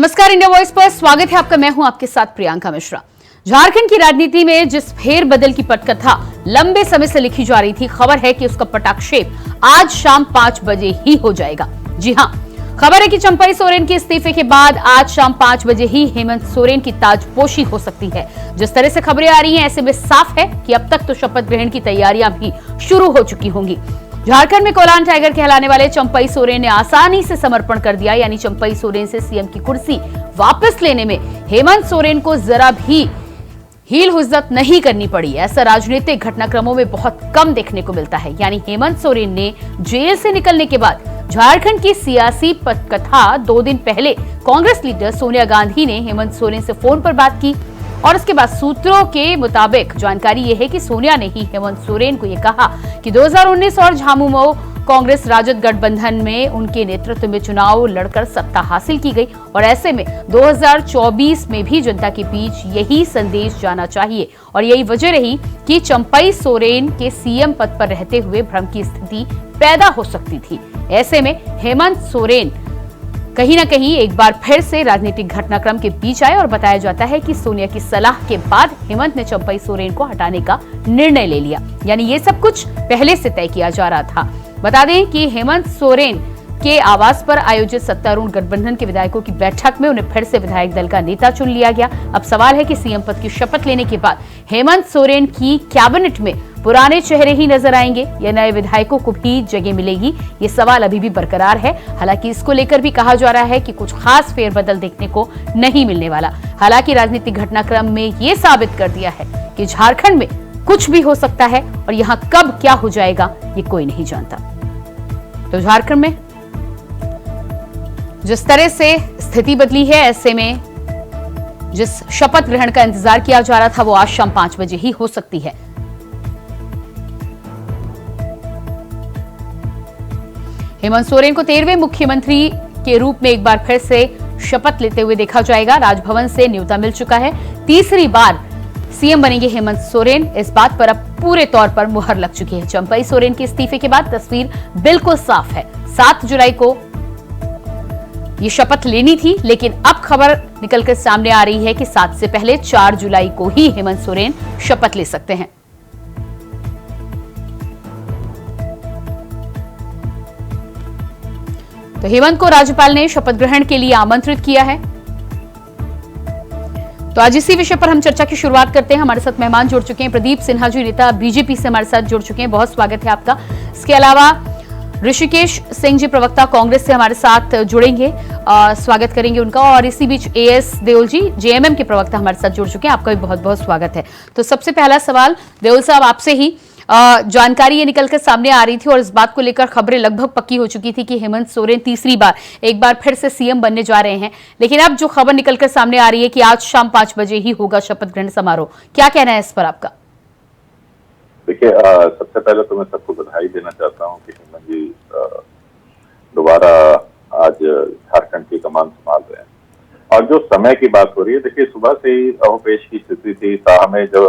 नमस्कार, India voice पर स्वागत है आपका। मैं हूं आपके साथ प्रियंका मिश्रा। झारखंड की राजनीति में जिस फेरबदल की पटकथा लंबे समय से लिखी जा रही थी, खबर है कि उसका पटाक्षेप आज शाम 5 बजे ही हो जाएगा। जी हां, खबर है कि चंपई सोरेन के इस्तीफे के बाद आज शाम 5 बजे ही हेमंत सोरेन की ताजपोशी हो सकती है। जिस तरह से खबरें आ रही हैं, ऐसे में साफ है कि अब तक तो शपथ ग्रहण की तैयारियां भी शुरू हो चुकी होंगी। झारखंड में कोलान टाइगर कहलाने वाले चंपई सोरेन ने आसानी से समर्पण कर दिया, यानी चंपई सोरेन से सीएम की कुर्सी वापस लेने में हेमंत सोरेन को जरा भी हील हुज्जत नहीं करनी पड़ी। ऐसा राजनीतिक घटनाक्रमों में बहुत कम देखने को मिलता है। यानी हेमंत सोरेन ने जेल से निकलने के बाद झारखंड की सियासी पटकथा 2 दिन पहले कांग्रेस लीडर सोनिया गांधी ने हेमंत सोरेन से फोन पर बात की और उसके बाद सूत्रों के मुताबिक जानकारी यह है कि सोनिया ने ही हेमंत सोरेन को यह कहा कि 2019 और झामुमो कांग्रेस राजद गठबंधन में उनके नेतृत्व में चुनाव लड़कर सत्ता हासिल की गई और ऐसे में 2024 में भी जनता के बीच यही संदेश जाना चाहिए और यही वजह रही कि चंपई सोरेन के सीएम पद पर रहते हुए भ्रम की स्थिति पैदा हो सकती थी। ऐसे में हेमंत सोरेन कहीं ना कहीं एक बार फिर से राजनीतिक घटनाक्रम के बीच आए और बताया जाता है कि सोनिया की सलाह के बाद हेमंत ने चंपई सोरेन को हटाने का निर्णय ले लिया। यानी ये सब कुछ पहले से तय किया जा रहा था। बता दें कि हेमंत सोरेन के आवास पर आयोजित सत्तारूढ़ गठबंधन के विधायकों की बैठक में उन्हें फिर से विधायक दल का नेता चुन लिया गया। अब सवाल है कि सीएम पद की शपथ लेने के बाद हेमंत सोरेन की कैबिनेट में पुराने चेहरे ही नजर आएंगे या नए विधायकों को भी जगह मिलेगी, ये सवाल अभी भी बरकरार है। हालांकि इसको लेकर भी कहा जा रहा है कि कुछ खास फेरबदल देखने को नहीं मिलने वाला। हालांकि राजनीतिक घटनाक्रम में ये साबित कर दिया है कि झारखंड में कुछ भी हो सकता है और यहाँ कब क्या हो जाएगा ये कोई नहीं जानता। तो झारखंड में जिस तरह से स्थिति बदली है, ऐसे में जिस शपथ ग्रहण का इंतजार किया जा रहा था वो आज शाम 5 बजे ही हो सकती है। हेमंत सोरेन को 13वें मुख्यमंत्री के रूप में एक बार फिर से शपथ लेते हुए देखा जाएगा। राजभवन से न्योता मिल चुका है। तीसरी बार सीएम बनेंगे हेमंत सोरेन, इस बात पर अब पूरे तौर पर मुहर लग चुकी है। चंपई सोरेन के इस्तीफे के बाद तस्वीर बिल्कुल साफ है। 7 जुलाई को ये शपथ लेनी थी, लेकिन अब खबर निकलकर सामने आ रही है कि 7 से पहले 4 जुलाई को ही हेमंत सोरेन शपथ ले सकते हैं। तो हेमंत को राज्यपाल ने शपथ ग्रहण के लिए आमंत्रित किया है। तो आज इसी विषय पर हम चर्चा की शुरुआत करते हैं। हमारे साथ मेहमान जुड़ चुके हैं। प्रदीप सिन्हा जी, नेता बीजेपी से हमारे साथ जुड़ चुके हैं, बहुत स्वागत है आपका। इसके अलावा ऋषिकेश सिंह जी, प्रवक्ता कांग्रेस से हमारे साथ जुड़ेंगे, स्वागत करेंगे उनका। और इसी बीच एएस देओल जी, जेएमएम के प्रवक्ता हमारे साथ जुड़ चुके हैं, आपका भी बहुत बहुत स्वागत है। तो सबसे पहला सवाल देओल साहब आपसे ही, जानकारी ये निकलकर सामने आ रही थी और इस बात को लेकर खबरें लगभग पक्की हो चुकी थी कि हेमंत सोरेन तीसरी बार एक बार फिर से सीएम बनने जा रहे हैं, लेकिन अब जो खबर निकलकर सामने आ रही है कि आज शाम 5 बजे ही होगा शपथ ग्रहण समारोह, क्या कहना है इस पर आपका? देखिए, सबसे पहले तो मैं सबको बधाई देना चाहता हूँ कि हेमंत जी दोबारा आज झारखंड की कमान संभाल रहे हैं। और जो समय की बात हो रही है, देखिए सुबह से ही अहोपेश की स्थिति थी। हमें जो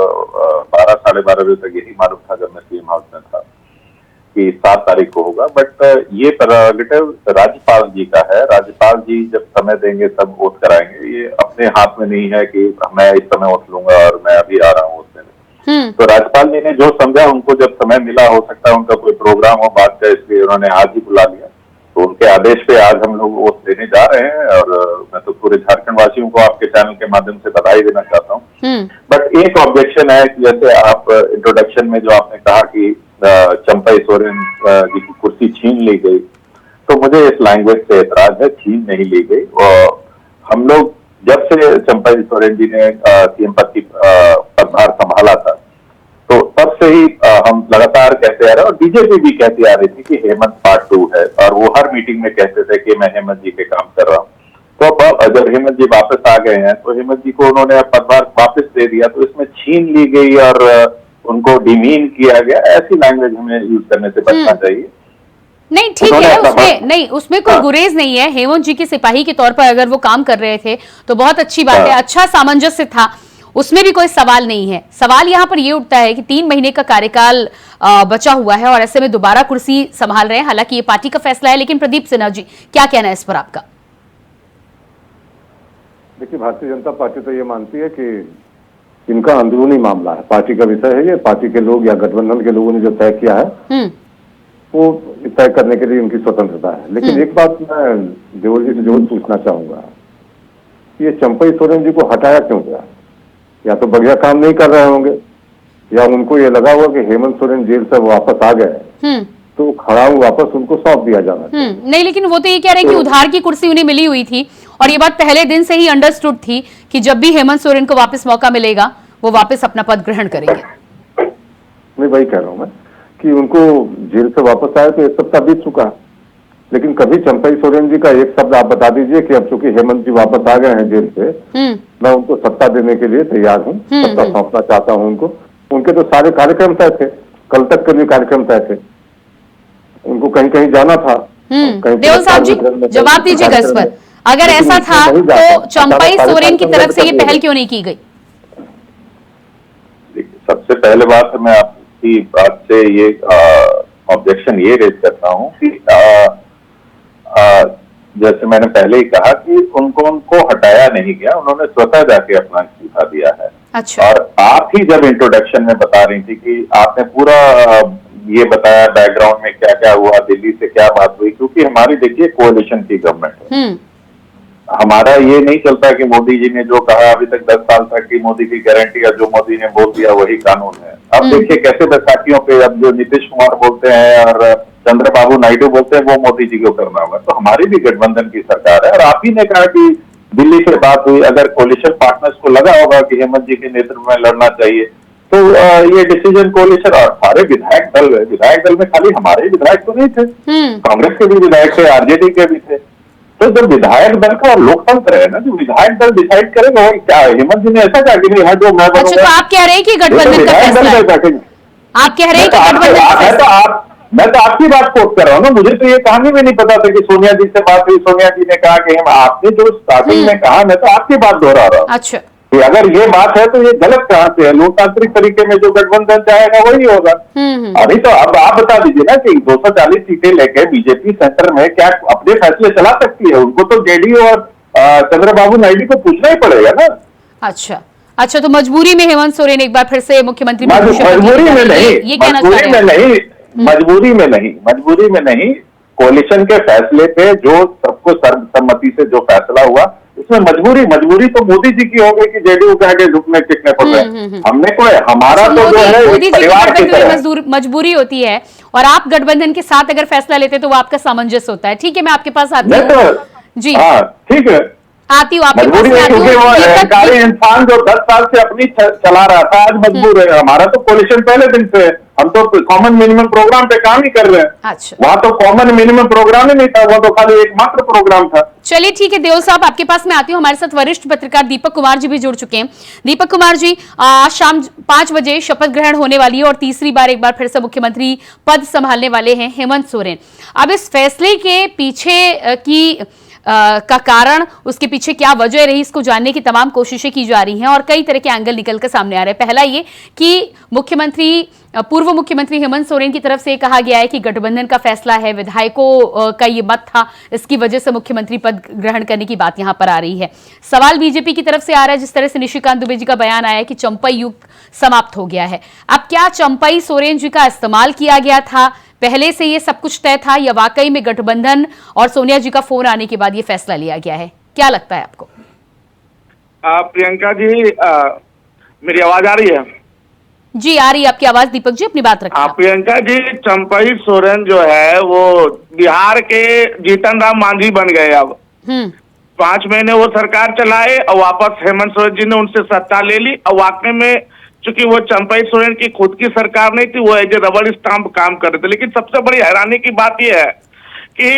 12 साढ़े 12 बजे तक यही मालूम था जब मैं सीएम हाउस में था कि 7 तारीख को होगा। बट ये प्रेरोगेटिव राज्यपाल जी का है। राज्यपाल जी जब समय देंगे तब वोट कराएंगे। ये अपने हाथ में नहीं है कि मैं इस समय वोट लूंगा और मैं अभी आ रहा हूँ वोट देने। तो राज्यपाल जी ने जो समझा, उनको जब समय मिला, हो सकता है उनका कोई प्रोग्राम हो बात का, इसलिए उन्होंने आज ही बुला लिया। तो उनके आदेश पे आज हम लोग वोट देने जा रहे हैं और मैं तो पूरे झारखंड वासियों को आपके चैनल के माध्यम से बधाई देना चाहता हूँ। बट एक ऑब्जेक्शन है कि जैसे आप इंट्रोडक्शन में जो आपने कहा कि चंपई सोरेन जी की कुर्सी छीन ली गई, तो मुझे इस लैंग्वेज से एतराज है। छीन नहीं ली गई। और हम लोग जब से चंपई सोरेन जी ने सीएम पद की पदभार संभाला था, तो तब से ही हम लगातार कहते आ रहे हैं और बीजेपी भी कहती आ रही थी कि हेमंत पार्ट 2 है और वो हर मीटिंग में कहते थे कि मैं हेमंत जी के काम कर रहा हूँ। तो अब जब हेमंत जी वापस आ गए हैं तो हेमंत जी को उन्होंने पदभार वापस दे दिया, तो इसमें छीन ली गई और उनको डिमीन किया गया, ऐसी लैंग्वेज हमें यूज करने से बचना चाहिए। नहीं, ठीक है, उसमें कोई गुरेज नहीं है। हेमंत जी के सिपाही के तौर पर अगर वो काम कर रहे थे तो बहुत अच्छी बात है, अच्छा सामंजस्य था, उसमें भी कोई सवाल नहीं है। सवाल यहाँ पर ये उठता है कि 3 महीने का कार्यकाल बचा हुआ है और ऐसे में दोबारा कुर्सी संभाल रहे हैं। हालांकि ये पार्टी का फैसला है, लेकिन प्रदीप सिन्हा जी क्या कहना है इस पर आपका? देखिए, भारतीय जनता पार्टी तो ये मानती है कि इनका अंदरूनी मामला है, पार्टी का विषय है ये। पार्टी के लोग या गठबंधन के लोगों ने जो तय किया है वो तय करने के लिए उनकी स्वतंत्रता है। लेकिन एक बात मैं देवल जी से जरूर पूछना चाहूंगा, ये चंपई सोरेन जी को हटाया क्यों गया? या तो बढ़िया काम नहीं कर रहे होंगे, या उनको ये लगा हुआ कि हेमंत सोरेन जेल से वापस आ गए तो खड़ा वापस उनको सौंप दिया जाना। नहीं, लेकिन वो तो ये कह रहे हैं कि उधार की कुर्सी उन्हें मिली हुई थी और ये बात पहले दिन से ही अंडरस्टूड थी कि जब भी हेमंत सोरेन को वापस मौका मिलेगा वो वापस अपना पद ग्रहण करेंगे। मैं वही कह रहा हूँ मैं कि उनको जेल से वापस आए तो 1 सप्ताह बीत चुका है, लेकिन कभी चंपई सोरेन जी का एक शब्द आप बता दीजिए कि अब चूंकि हेमंत जी वापस आ गए हैं जेल से, मैं उनको सत्ता देने के लिए तैयार हूँ, सत्ता सौंपना चाहता हूँ उनको। उनके तो सारे कार्यक्रम तय थे, कल तक के भी कार्यक्रम तय थे, उनको कहीं कहीं जाना था। देवल साहब जी जवाब दीजिएगा इस पर, अगर ऐसा था तो चंपई सोरेन की तरफ से ये पहल क्यों नहीं की गई? सबसे पहले बात मैं आपकी बात से ये ऑब्जेक्शन ये रेज करता हूँ कि जैसे मैंने पहले ही कहा कि उनको हटाया नहीं गया, उन्होंने स्वतः जाके अपना इस्तीफा दिया है। अच्छा। और आप ही जब इंट्रोडक्शन में बता रही थी कि आपने पूरा ये बताया बैकग्राउंड में क्या क्या हुआ, दिल्ली से क्या बात हुई, क्योंकि हमारी देखिए कोalition की गवर्नमेंट है। हमारा ये नहीं चलता कि मोदी जी ने जो कहा अभी तक 10 साल तक की मोदी की गारंटी है, जो मोदी ने बोल दिया वही कानून है। अब देखिए कैसे बैसाखियों पे अब जो नीतीश कुमार बोलते हैं और चंद्रबाबू नायडू बोलते हैं वो मोदी जी को करना होगा। तो हमारी भी गठबंधन की सरकार है और आप ही ने कहा कि दिल्ली से बात हुई, अगर कोलिशन पार्टनर्स को लगा होगा कि हेमंत जी के नेतृत्व में लड़ना चाहिए तो ये डिसीजन कोलिशन और सारे विधायक दल में खाली हमारे विधायक तो नहीं थे, कांग्रेस के भी विधायक थे, आरजेडी के भी थे। तो जब विधायक दल का लोकतंत्र है ना, जो विधायक दल डिसाइड करेगा वही क्या, हेमंत जी ने ऐसा कहा कि नहीं है जो मैं बनूंगा। अच्छा, तो आप कह रहे हैं कि गठबंधन का फैसला है? आप कह रहे हैं कि गठबंधन का फैसला? मैं तो आपकी बात कोट कर रहा हूँ ना, मुझे तो ये कहानी भी नहीं पता था कि सोनिया जी से बात हुई, सोनिया जी ने कहा कि हम, आपने जो स्टार्टिंग में कहा, मैं तो आपकी बात दोहरा रहा हूँ। अच्छा, कि अगर ये बात है तो ये गलत कहाँ से है? लोकतांत्रिक तरीके में जो गठबंधन चाहेगा वही होगा। अभी तो अब आप बता दीजिए ना कि 240 सीटें लेके बीजेपी सेंटर में क्या अपने फैसले चला सकती है? उनको तो जेडीयू और चंद्रबाबू नायडू को पूछना ही पड़ेगा ना। अच्छा, तो मजबूरी में हेमंत सोरेन एक बार फिर से मुख्यमंत्री मजबूरी में नहीं, कोलिशन के फैसले पे जो सबको सर्वसम्मति से जो फैसला हुआ, इसमें मजबूरी तो मोदी जी की हो गई कि जेडीयू के आगे झुकने टिकने पड़ रहे हैं। हमने कोई, हमारा तो जो है मोदी जी परिवार की तरह मजबूरी होती है और आप गठबंधन के साथ अगर फैसला लेते तो वो आपका सामंजस्य होता है। ठीक है, मैं आपके पास आती हूँ जी। हाँ ठीक है, आती हूँ आपके पास। क्योंकि वो सरकारी इंसान जो 10 साल से अपनी चला रहा था आज मजबूर है। हमारा तो कोलिशन पहले दिन से, हम तो कॉमन मिनिमम प्रोग्राम पे काम ही कर रहे हैं। अच्छा, वहां तो कॉमन मिनिमम प्रोग्राम ही नहीं था, वो तो खाली एकमात्र प्रोग्राम था। चलिए ठीक है देओल साहब, आपके पास मैं आती हूँ। हमारे साथ वरिष्ठ पत्रकार दीपक कुमार जी भी जुड़ चुके हैं। दीपक कुमार जी, आज शाम 5 बजे शपथ ग्रहण होने वाली है और तीसरी बार एक बार फिर से मुख्यमंत्री पद संभालने वाले हैं हेमंत सोरेन। अब इस फैसले के पीछे का कारण, उसके पीछे क्या वजह रही, इसको जानने की तमाम कोशिशें की जा रही हैं और कई तरह के एंगल निकल कर सामने आ रहे हैं। पहला ये कि पूर्व मुख्यमंत्री हेमंत सोरेन की तरफ से कहा गया है कि गठबंधन का फैसला है, विधायकों का ये मत था, इसकी वजह से मुख्यमंत्री पद ग्रहण करने की बात यहां पर आ रही है। सवाल बीजेपी की तरफ से आ रहा है, जिस तरह से निशिकांत दुबे जी का बयान आया है कि चंपई युग समाप्त हो गया है। अब क्या चंपई सोरेन जी का इस्तेमाल किया गया था, पहले से ये सब कुछ तय था, या वाकई में गठबंधन और सोनिया जी का फोन आने के बाद ये फैसला लिया गया है? क्या लगता है आपको? प्रियंका जी, मेरी आवाज आ रही है? जी आ रही है आपकी आवाज। दीपक जी अपनी बात रखिए। प्रियंका जी, चंपई सोरेन जो है वो बिहार के जीतन राम मांझी बन गए। अब 5 महीने वो सरकार चलाए और वापस हेमंत सोरेन जी ने उनसे सत्ता ले ली। और वाकई में चूंकि वो चंपई सोरेन की खुद की सरकार नहीं थी, वो एज ए रबड़ स्टाम्प काम कर रहे थे। लेकिन सबसे बड़ी हैरानी की बात यह है कि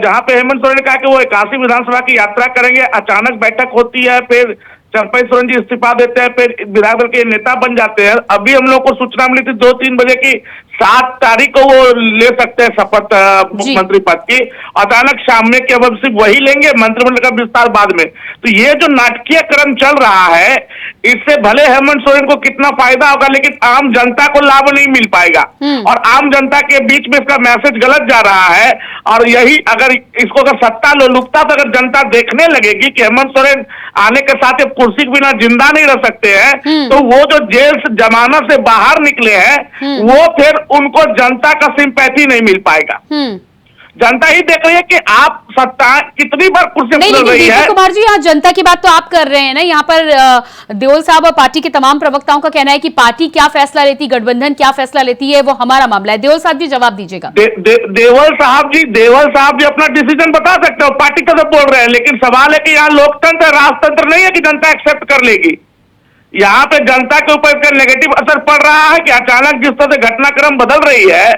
जहां पे हेमंत सोरेन ने कहा कि वो 81 विधानसभा की यात्रा करेंगे, अचानक बैठक होती है, फिर चंपई सोरेन जी इस्तीफा देते हैं, फिर विधायक दल के नेता बन जाते हैं। अभी हम लोग को सूचना मिली थी 2-3 बजे की 7 तारीख को वो ले सकते हैं शपथ मुख्यमंत्री पद की। अचानक शाम में कि अब सिर्फ वही लेंगे, मंत्रिमंडल का विस्तार बाद में। तो ये जो नाटकीय क्रम चल रहा है, इससे भले हेमंत सोरेन को कितना फायदा होगा, लेकिन आम जनता को लाभ नहीं मिल पाएगा और आम जनता के बीच में इसका मैसेज गलत जा रहा है। और यही अगर इसको अगर सत्ता लोलुपता तो अगर जनता देखने लगेगी कि हेमंत सोरेन आने के साथ कुर्सी के बिना जिंदा नहीं रह सकते हैं, तो वो जो जेल से जमानत से बाहर निकले हैं वो फिर उनको जनता का सिंपैथी नहीं मिल पाएगा। जनता ही देख रही है कि आप सत्ता कितनी बार कुर्सी मिल रही है। कुमार जी, यहाँ जनता की बात तो आप कर रहे हैं ना, यहाँ पर देओल साहब और पार्टी के तमाम प्रवक्ताओं का कहना है कि पार्टी क्या फैसला लेती, गठबंधन क्या फैसला लेती है, वो हमारा मामला है। देओल साहब जी जवाब दीजिएगा। देवल साहब जी अपना डिसीजन बता सकते हो, पार्टी का तो बोल रहे हैं, लेकिन सवाल है कि यहाँ लोकतंत्र राजतंत्र नहीं है कि जनता एक्सेप्ट कर लेगी। यहाँ पे जनता के ऊपर इसका नेगेटिव असर पड़ रहा है कि अचानक जिस तरह से घटनाक्रम बदल रही है।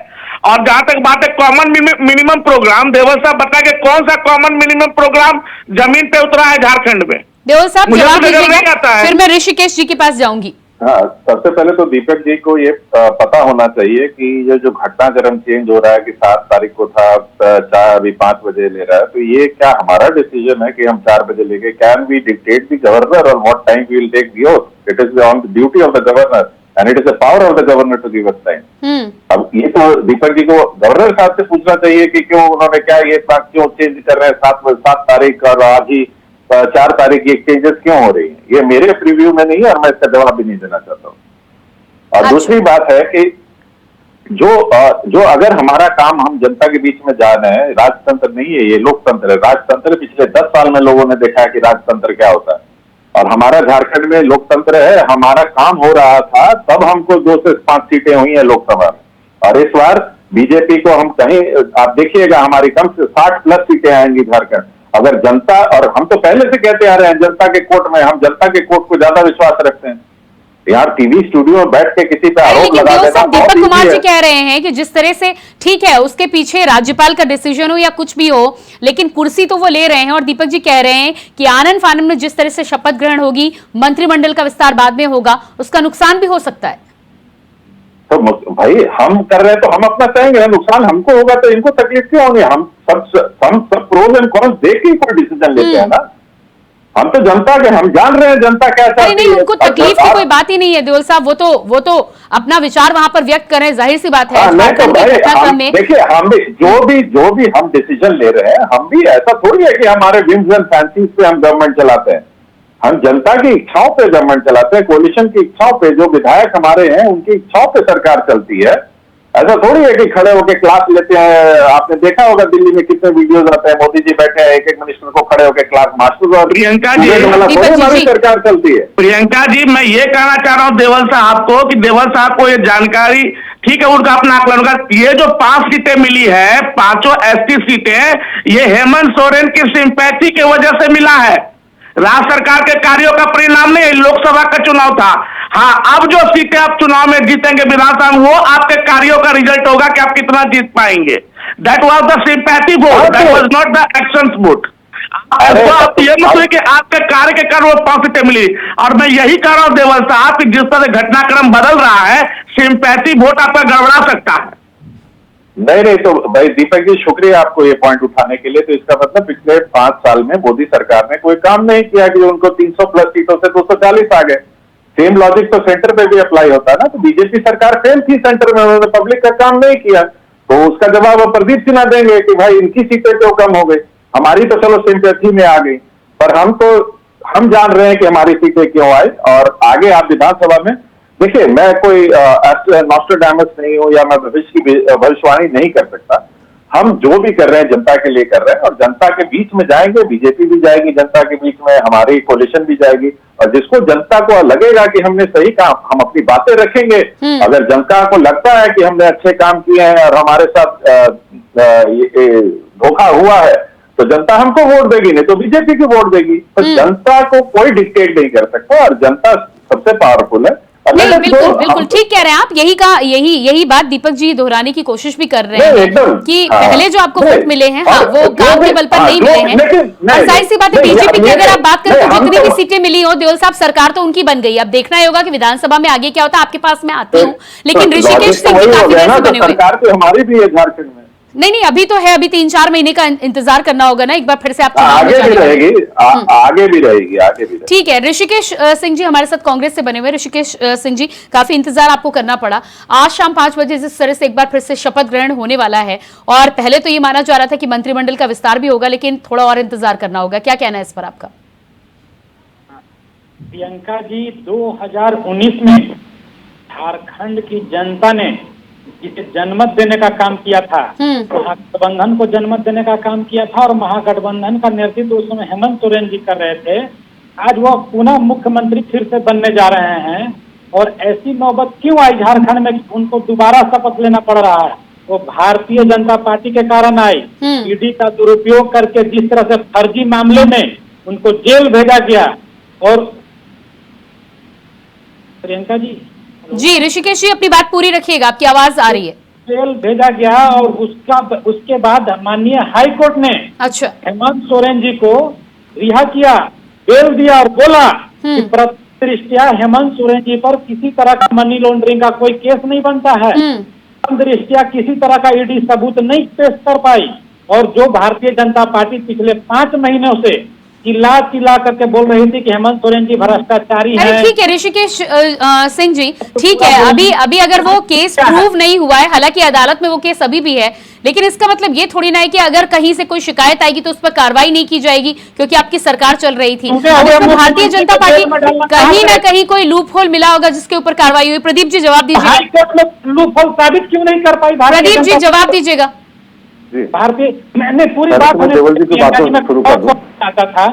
और जहां तक बात है कॉमन मिनिमम प्रोग्राम, देवल साहब बताइए कौन सा कॉमन मिनिमम प्रोग्राम जमीन पे उतरा है झारखंड में? देवल साहब जवाब दीजिएगा, आता है। फिर मैं ऋषिकेश जी के पास जाऊंगी। हाँ, सबसे पहले तो दीपक जी को ये पता होना चाहिए कि ये जो घटनाक्रम चेंज हो रहा है कि 7 तारीख को था, चाहे अभी 5 बजे ले रहा है, तो ये क्या हमारा डिसीजन है कि हम 4 बजे लेके? Can we dictate the governor और what time we will take the oath? It is on the duty of the governor and it is the power of the governor to give us time. अब ये तो दीपक जी को governor साहब से पूछना चाहिए कि क्यों उन्होंने क्या ये क्यों चेंज कर रहे हैं 7 तारीख और आज ही 4 तारीख की चेंजेस क्यों हो रही है? ये मेरे प्रीव्यू में नहीं है और मैं इसका जवाब भी नहीं देना चाहता हूँ। और दूसरी बात है कि जो अगर हमारा काम हम जनता के बीच में जा रहे हैं, राजतंत्र नहीं है ये, लोकतंत्र है। राजतंत्र पिछले 10 साल में लोगों ने देखा है कि राजतंत्र क्या होता है, और हमारा झारखंड में लोकतंत्र है। हमारा काम हो रहा था तब हमको 2 से 5 सीटें हुई है लोकसभा में, और इस बार बीजेपी को हम कहीं, आप देखिएगा हमारी कम से 60+ सीटें आएंगी झारखंड। अगर जनता, और हम तो पहले से कहते आ रहे हैं जनता के कोर्ट में, हम जनता के कोर्ट को ज्यादा विश्वास रखते हैं। यार टीवी स्टूडियो में बैठ के किसी पे आरोप लगा देना। दीपक कुमार जी कह रहे हैं कि जिस तरह से, ठीक है उसके पीछे राज्यपाल का डिसीजन हो या कुछ भी हो, लेकिन कुर्सी तो वो ले रहे हैं। और दीपक जी कह रहे हैं कि आनंद फानन में जिस तरह से शपथ ग्रहण होगी, मंत्रिमंडल का विस्तार बाद में होगा, उसका नुकसान भी हो सकता है। तो भाई हम कर रहे हैं तो हम अपना चाहेंगे, नुकसान हमको होगा तो इनको तकलीफ क्यों होगी? हम सब प्रोज एंड कॉन्स देख के कोई डिसीजन लेते हैं ना। हम तो जनता के, हम जान रहे हैं जनता क्या चाहती है। नहीं, उनको तकलीफ की कोई बात ही नहीं है देओल साहब, वो तो अपना विचार वहां पर व्यक्त कर रहे हैं, जाहिर सी बात है। देखिए हम भी जो भी हम डिसीजन ले रहे हैं, हम भी ऐसा थोड़ी है कि हमारे विम्स एंड फैंसीज पे हम गवर्नमेंट चलाते हैं। हम जनता की इच्छाओं पे गवर्नमेंट चलाते हैं, कोalition की इच्छाओं पे, जो विधायक हमारे हैं उनकी इच्छाओं पे सरकार चलती है। ऐसा थोड़ी है कि खड़े होकर क्लास लेते हैं। आपने देखा होगा दिल्ली में कितने वीडियोस आते हैं, मोदी जी बैठे हैं, एक मिनिस्टर को खड़े होकर क्लास मास्टर। और प्रियंका जी, हमारी सरकार चलती है। प्रियंका जी, मैं ये कहना चाह रहा हूँ देवल साहब को कि देवल साहब को ये जानकारी, ठीक है उनका अपना आकलन होगा, ये जो 5 सीटें मिली है, 5 ST सीटें, ये हेमंत सोरेन की सिंपैथी की वजह से मिला है। राज्य सरकार के कार्यों का परिणाम नहीं, लोकसभा का चुनाव था। हाँ, अब जो सीटें आप चुनाव में जीतेंगे विधानसभा, वो आपके कार्यों का रिजल्ट होगा कि आप कितना जीत पाएंगे। That was the sympathy vote, that was not the action vote. आप ये मत सोचिए कि आपके कार्य के कारण वो 5 सीटें मिली। और मैं यही कह रहा हूँ देवल साहब कि जिस तरह घटनाक्रम बदल रहा है, सिंपैथी वोट आपका गड़बड़ा सकता है। नहीं, तो भाई दीपक जी शुक्रिया आपको ये पॉइंट उठाने के लिए। तो इसका मतलब पिछले 5 साल में मोदी सरकार ने कोई काम नहीं किया कि उनको 300+ सीटों से 240 आ गए। सेम लॉजिक तो सेंटर पे भी अप्लाई होता है ना। तो बीजेपी सरकार फेल थी सेंटर में, उन्होंने पब्लिक का काम नहीं किया, तो उसका जवाब प्रदीप सिन्हा देंगे कि भाई इनकी सीटें क्यों कम हो गई, हमारी तो चलो सिंपैथी में आ गई। पर हम जान रहे हैं कि हमारी सीटें क्यों आई। और आगे आप विधानसभा में देखिए, मैं कोई नॉस्ट्राडामस नहीं हूं या मैं भविष्य की भविष्यवाणी नहीं कर सकता। हम जो भी कर रहे हैं जनता के लिए कर रहे हैं, और जनता के बीच में जाएंगे, बीजेपी भी जाएगी जनता के बीच में, हमारी कोalition भी जाएगी। और जिसको जनता को लगेगा कि हमने सही काम, हम अपनी बातें रखेंगे। अगर जनता को लगता है कि हमने अच्छे काम किए हैं और हमारे साथ धोखा हुआ है, तो जनता हमको वोट देगी, नहीं तो बीजेपी को वोट देगी। तो जनता को कोई डिक्टेट नहीं कर सकता, और जनता सबसे पावरफुल है। नहीं, बिल्कुल ठीक कह रहे हैं आप। यही बात दीपक जी दोहराने की कोशिश भी कर रहे हैं कि पहले जो आपको वोट मिले हैं, हाँ, वो काम के बल पर नहीं मिले हैं। और जाहिर सी बात है, बीजेपी की अगर आप बात करें तो जितनी भी सीटें मिली हो, देओल साहब सरकार तो उनकी बन गई। अब देखना ही होगा कि विधानसभा में आगे क्या होता है। आपके पास मैं आती हूँ, लेकिन ऋषिकेश सिंह भी काफी देर से बने हुए। सरकार तो हमारी भी है झारखंड में। नहीं, अभी तो है, अभी 3-4 महीने का इंतजार करना होगा ना, एक बार फिर से आप चुनाव में आगे भी जाने वाले। रहेगी, आगे भी रहेगी, आगे भी रहेगी। ठीक है, ऋषिकेश सिंह जी हमारे साथ कांग्रेस से बने हुए। ऋषिकेश सिंह जी, काफी इंतजार आपको करना पड़ा। आज शाम 5 बजे जिस तरह से एक बार फिर से शपथ ग्रहण होने वाला है, और पहले तो ये माना जा रहा था कि मंत्रिमंडल का विस्तार भी होगा, लेकिन थोड़ा और इंतजार करना होगा, क्या कहना है इस पर आपका? प्रियंका जी, 2019 में झारखंड की जनता ने जिसे जनमत देने का काम किया था, महागठबंधन को जनमत देने का काम किया था, और महागठबंधन का नेतृत्व उस समय हेमंत सोरेन जी कर रहे थे। आज वह पुनः मुख्यमंत्री फिर से बनने जा रहे हैं, और ऐसी नौबत क्यों आई झारखंड में कि उनको दोबारा शपथ लेना पड़ रहा है? वो भारतीय जनता पार्टी के कारण आई। ईडी का दुरुपयोग करके जिस तरह से फर्जी मामले में उनको जेल भेजा गया, और प्रियंका जी, ऋषिकेश जी अपनी बात पूरी रखिएगा, आपकी आवाज आ रही है। जेल भेजा गया, और उसके बाद माननीय हाई कोर्ट ने अच्छा, हेमंत सोरेन जी को रिहा किया, बेल दिया, और बोला कि दृष्टिया हेमंत सोरेन जी पर किसी तरह का मनी लॉन्ड्रिंग का कोई केस नहीं बनता है। दृष्टिया किसी तरह का ईडी सबूत नहीं पेश कर पाई, और जो भारतीय जनता पार्टी पिछले 5 महीनों से चिल्ला करके बोल रही थी कि हेमंत सोरेन जी भ्रष्टाचारी हैं। ठीक है ऋषिकेश सिंह जी, ठीक है, अभी अगर वो केस प्रूव नहीं हुआ है, हालांकि अदालत में वो केस अभी भी है, लेकिन इसका मतलब ये थोड़ी ना है कि अगर कहीं से कोई शिकायत आएगी तो उस पर कार्रवाई नहीं की जाएगी, क्योंकि आपकी सरकार चल रही थी। भारतीय जनता पार्टी कहीं ना कहीं कोई लूप होल मिला होगा जिसके ऊपर कार्रवाई हुई। प्रदीप जी जवाब दीजिए। हाईकोर्ट में लूप होल साबित क्यों नहीं कर पाई? प्रदीप जी जवाब दीजिएगा। भारतीय, मैंने पूरी बात शुरू कर दूं। था।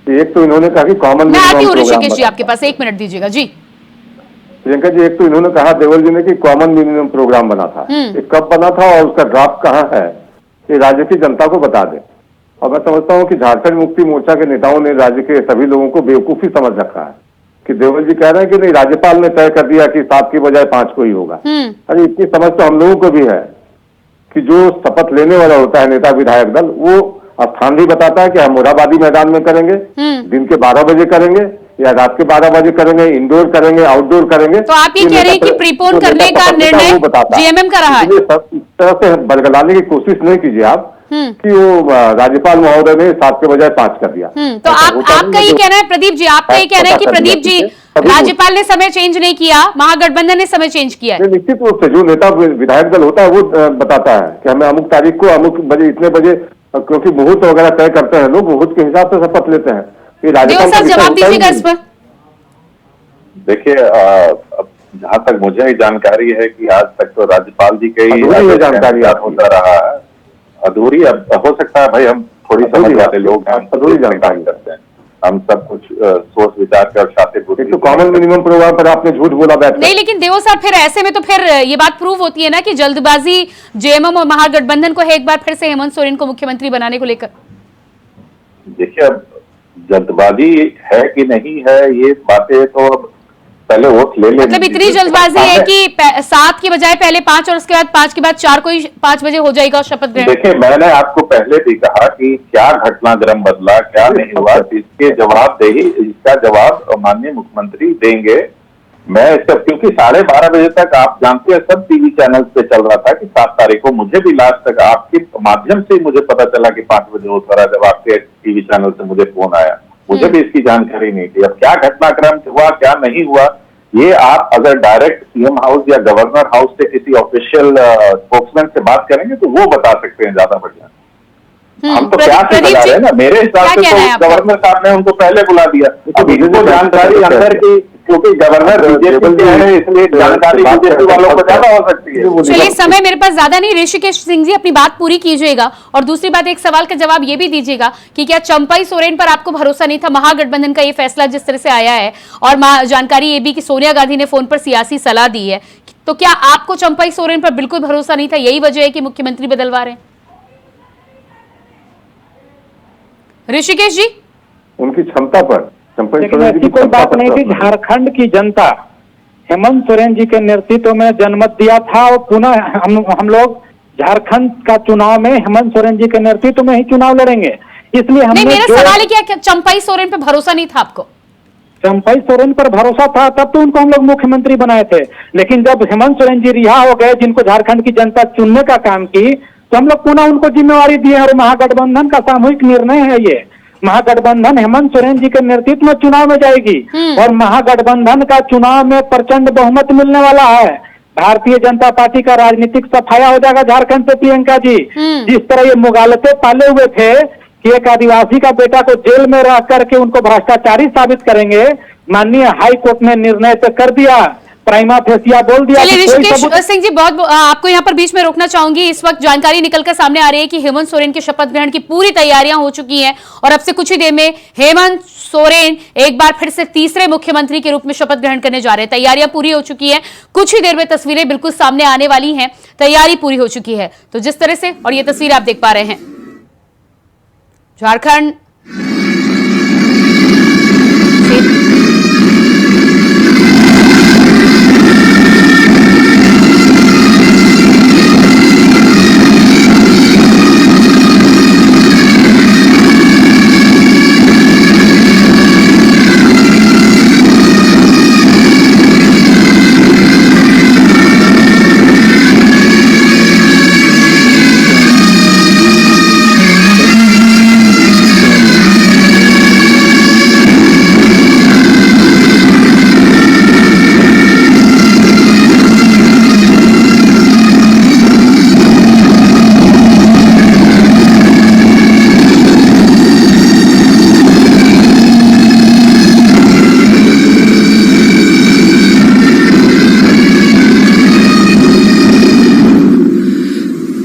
एक तो इन्होंने कहा कि कॉमन, मैं आती हूँ ऋषिकेश जी आपके पास, 1 मिनट दीजिएगा जी। प्रियंका जी, एक तो इन्होंने कहा देवल जी ने कि कॉमन मिनिमम प्रोग्राम बना था, ये कब बना था और उसका ड्राफ्ट कहाँ है, ये राज्य की जनता को बता दें। और मैं समझता हूँ कि झारखंड मुक्ति मोर्चा के नेताओं ने राज्य के सभी लोगों को बेवकूफी समझ रखा है कि देवल जी कह रहे हैं कि नहीं, राज्यपाल ने तय कर दिया कि 7 की बजाय 5 को ही होगा। अरे इतनी समझ तो हम लोगों को भी है कि जो शपथ लेने वाला होता है नेता विधायक दल, वो स्थान भी बताता है कि हम मोराबादी मैदान में करेंगे, दिन के 12 बजे करेंगे या रात के 12 बजे करेंगे, इंडोर करेंगे, आउटडोर करेंगे। तो आप ये कह रहे हैं कि प्रीपोन करने का निर्णय जीएमएम का रहा है? इस तरह से बरगलाने की कोशिश नहीं कीजिए आप कि वो राज्यपाल महोदय ने 7 के बजाय 5 कर दिया। तो आपका ये कहना है प्रदीप जी, आपका ये कहना है कि प्रदीप जी राज्यपाल ने समय चेंज नहीं किया, महागठबंधन ने समय चेंज किया है? निश्चित रूप से जो नेता विधायक दल होता है वो बताता है कि हमें अमुक तारीख को अमुक बजे इतने बजे, क्योंकि मुहूर्त वगैरह तय करते हैं लोग, मुहूर्त के हिसाब से शपथ लेते हैं। जवाब दीजिएगा इस पर। देखिए, जहाँ तक मुझे जानकारी है कि आज तक तो राज्यपाल जी के ही जानकारी होता रहा है। अधूरी अब हो सकता है भाई, हम थोड़ी समझ वाले लोग हैं, अधूरी जानकारी करते हैं, हम सब कुछ सोच विचार कर छाते तो कॉमन मिनिमम प्रोग्राम पर आपने झूठ बोला बैठ नहीं, लेकिन देव साहब फिर ऐसे में तो फिर ये बात प्रूव होती है ना कि जल्दबाजी जेएमएम और महागठबंधन को है एक बार फिर से हेमंत सोरेन को मुख्यमंत्री बनाने को लेकर। देखिए, अब जल्दबाजी है कि नहीं है, ये बातें तो अब पहले वोट ले ले। मतलब इतनी जल्दबाजी है कि 7 की बजाय पहले 5 और उसके बाद 5 के बाद 4 को ही 5 बजे हो जाएगा शपथ ग्रहण। देखिए, मैंने आपको पहले भी कहा कि क्या घटनाक्रम बदला, क्या नहीं हुआ, इसके जवाबदेही, इसका जवाब माननीय मुख्यमंत्री देंगे। मैं इसका, क्योंकि 12:30 बजे तक आप जानते हैं सब टीवी चैनल पे चल रहा था कि 7 तारीख को, मुझे भी लास्ट तक आपके माध्यम से मुझे पता चला कि 5 बजे होता रहा, जब आपके टीवी चैनल से मुझे फोन आया, मुझे भी इसकी जानकारी नहीं थी। अब क्या घटनाक्रम हुआ, क्या नहीं हुआ, ये आप अगर डायरेक्ट सीएम हाउस या गवर्नर हाउस से किसी ऑफिशियल स्पोक्समैन से बात करेंगे तो वो बता सकते हैं ज्यादा बढ़िया। हम तो क्या से बता रहे हैं ना, मेरे हिसाब से तो गवर्नर साहब ने उनको पहले बुला दिया। अब इनको जानकारी अंदर की, क्योंकि गवर्नर बीजेपी के हैं, इसलिए जानकारी बीजेपी वालों को ज्यादा हो सकती है। चलिए, समय मेरे पास ज्यादा नहीं, ऋषिकेश सिंह जी अपनी बात पूरी कीजिएगा। और दूसरी बात, एक सवाल का जवाब ये भी दीजिएगा कि क्या चंपाई सोरेन पर आपको भरोसा नहीं था? महागठबंधन का ये फैसला जिस तरह से आया है, और जानकारी ये भी कि सोनिया गांधी ने फोन पर सियासी सलाह दी है, तो क्या आपको चंपाई सोरेन पर बिल्कुल भरोसा नहीं था? यही वजह है कि मुख्यमंत्री बदलवा रहे हैं? ऋषिकेश जी, उनकी क्षमता पर, लेकिन ऐसी कोई बात नहीं थी। झारखंड की जनता हेमंत सोरेन जी के नेतृत्व में जनमत दिया था, और पुनः हम लोग झारखंड का चुनाव में हेमंत सोरेन जी के नेतृत्व में ही चुनाव लड़ेंगे। इसलिए हमने, मेरा सवाल है क्या चंपाई सोरेन पर भरोसा नहीं था आपको? चंपाई सोरेन पर भरोसा था, तब तो उनको हम लोग मुख्यमंत्री बनाए थे। लेकिन जब हेमंत सोरेन जी रिहा हो गए, जिनको झारखंड की जनता चुनने का काम की, तो हम लोग पुनः उनको जिम्मेवारी दिए और महागठबंधन का सामूहिक निर्णय है ये। महागठबंधन हेमंत सोरेन जी के नेतृत्व में चुनाव में जाएगी और महागठबंधन का चुनाव में प्रचंड बहुमत मिलने वाला है। भारतीय जनता पार्टी का राजनीतिक सफाया हो जाएगा झारखंड से। प्रियंका जी, जिस तरह ये मुगालते पाले हुए थे कि एक आदिवासी का बेटा को जेल में रह करके उनको भ्रष्टाचारी साबित करेंगे, माननीय हाई कोर्ट ने निर्णय तो कर दिया, प्राइमा फेसिया बोल दिया। चलिए ऋषिकेश सिंह जी, बहुत आपको यहाँ पर बीच में रोकना चाहूंगी। इस वक्त जानकारी निकलकर सामने आ रही है कि हेमंत सोरेन के शपथ ग्रहण की पूरी तैयारियां हो चुकी हैं और अब से कुछ ही देर में हेमंत सोरेन एक बार फिर से तीसरे मुख्यमंत्री के रूप में शपथ ग्रहण करने जा रहे हैं। तैयारियां पूरी हो चुकी हैं, कुछ ही देर में तस्वीरें बिल्कुल सामने आने वाली हैं, तैयारी पूरी हो चुकी है। तो जिस तरह से, और ये तस्वीर आप देख पा रहे हैं, Jharkhand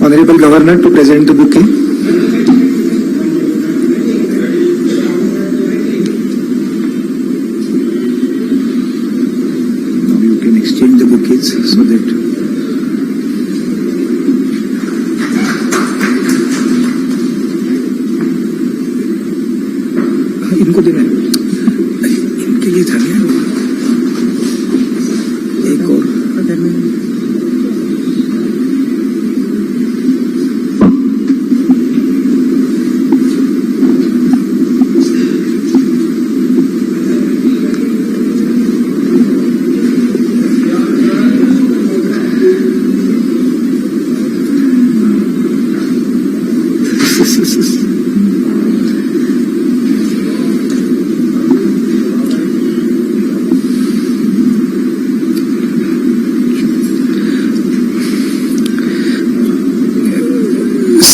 Honorable Governor to present the bouquet. Now you can exchange the bouquets so that इनको देना है, इनके लिए था क्या? एक और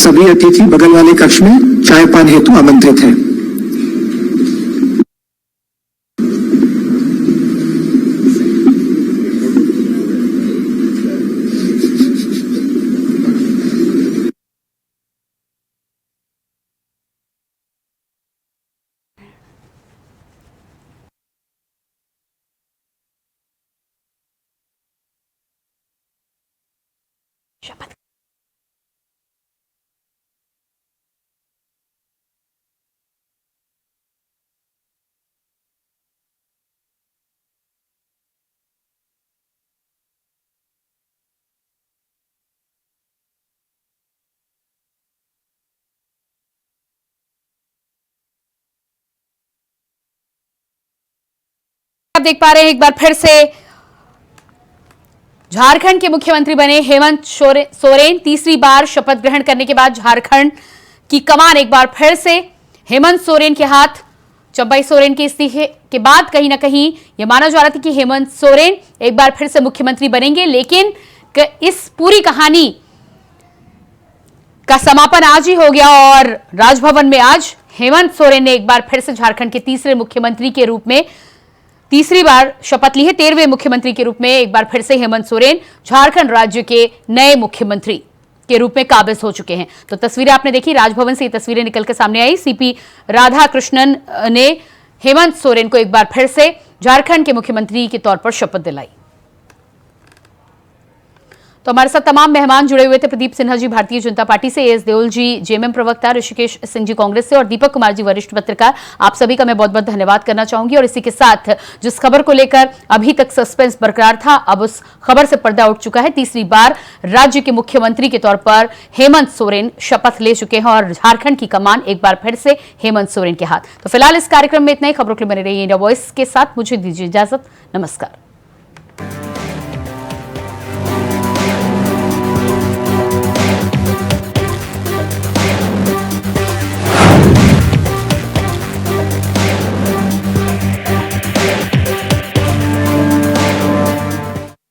सभी अतिथि बगल वाले कक्ष में चाय पान हेतु आमंत्रित हैं। आप देख पा रहे हैं एक बार फिर से झारखंड के मुख्यमंत्री बने हेमंत सोरेन। तीसरी बार शपथ ग्रहण करने के बाद झारखंड की कमान एक बार फिर से हेमंत सोरेन के हाथ। चंपई सोरेन के इस्तीफे के बाद कहीं ना कहीं यह माना जा रहा था कि हेमंत सोरेन एक बार फिर से मुख्यमंत्री बनेंगे, लेकिन इस पूरी कहानी का समापन आज ही हो गया और राजभवन में आज हेमंत सोरेन ने एक बार फिर से झारखंड के तीसरे मुख्यमंत्री के रूप में तीसरी बार शपथ ली है। 13वें मुख्यमंत्री के रूप में एक बार फिर से हेमंत सोरेन झारखंड राज्य के नए मुख्यमंत्री के रूप में काबिज हो चुके हैं। तो तस्वीरें आपने देखी, राजभवन से ये तस्वीरें निकलकर सामने आई। सीपी राधाकृष्णन ने हेमंत सोरेन को एक बार फिर से झारखंड के मुख्यमंत्री के तौर पर शपथ दिलाई। तो हमारे साथ तमाम मेहमान जुड़े हुए थे। प्रदीप सिन्हा जी भारतीय जनता पार्टी से, एस देओल जी जेएमएम प्रवक्ता, ऋषिकेश सिंह जी कांग्रेस से और दीपक कुमार जी वरिष्ठ पत्रकार। आप सभी का मैं बहुत बहुत धन्यवाद करना चाहूंगी। और इसी के साथ जिस खबर को लेकर अभी तक सस्पेंस बरकरार था, अब उस खबर से पर्दा उठ चुका है। तीसरी बार राज्य के मुख्यमंत्री के तौर पर हेमंत सोरेन शपथ ले चुके हैं और झारखंड की कमान एक बार फिर से हेमंत सोरेन के हाथ। तो फिलहाल इस कार्यक्रम में इतना ही। खबरों के लिए बने रहिए इंडिया वॉइस के साथ। मुझे दीजिए इजाजत, नमस्कार।